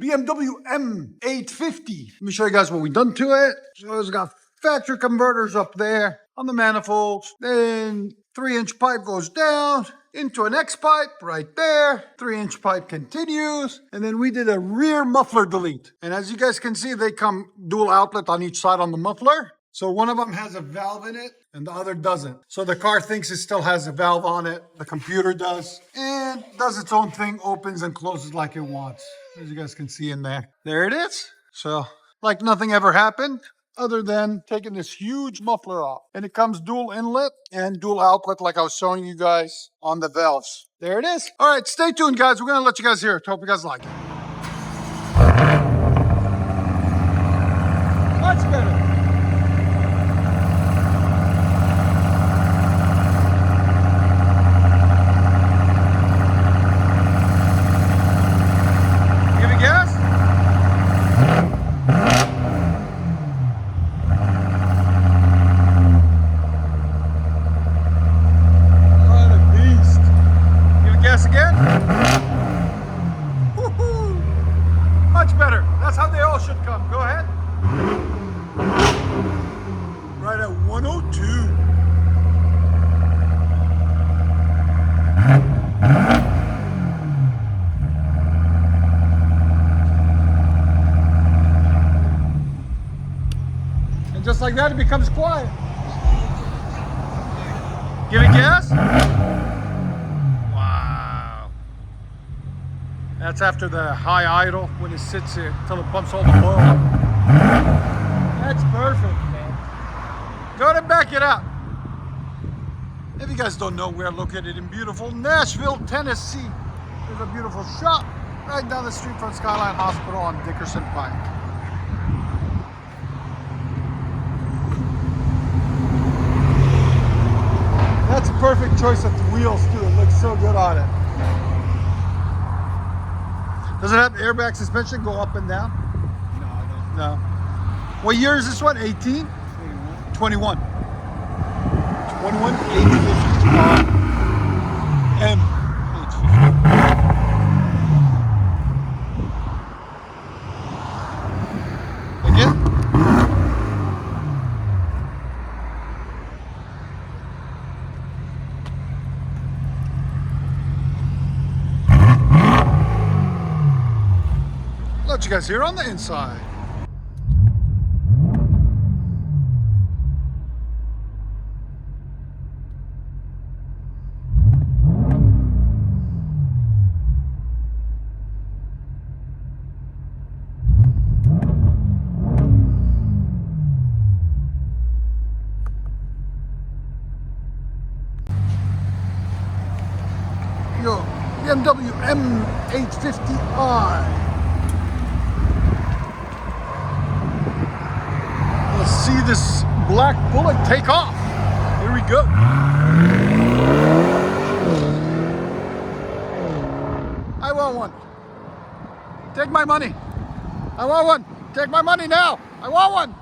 BMW M850. Let me show you guys what we've done to it. So it's got factory converters up there on the manifolds. Then 3-inch pipe goes down into an X pipe right there. 3-inch pipe continues. And then we did a rear muffler delete. And as you guys can see, they come dual outlet on each side on the muffler. So one of them has a valve in it and the other doesn't. So the car thinks it still has a valve on it. The computer does. And does its own thing, opens and closes like it wants. As you guys can see in there. There it is. So like nothing ever happened other than taking this huge muffler off. And it comes dual inlet and dual outlet like I was showing you guys on the valves. There it is. All right, stay tuned, guys. We're going to let you guys hear it. Hope you guys like it. Much better. Again. Much better. That's how they all should come. Go ahead. Right at 102. And just like that, it becomes quiet. Give it gas. That's after the high idle when it sits here until it pumps all the oil up. That's perfect, man. Go ahead and back it up. If you guys don't know, we're located in beautiful Nashville, Tennessee. There's a beautiful shop right down the street from Skyline Hospital on Dickerson Pike. That's a perfect choice of wheels too. It looks so good on it. Does it have airbag suspension, go up and down? No, I don't. No. What year is this one? 18? 21. 21. 21 850 M850. Again? Let you guys hear on the inside. Yo, BMW M850i. See this black bullet take off. Here we go. I want one. Take my money. I want one. Take my money now. I want one.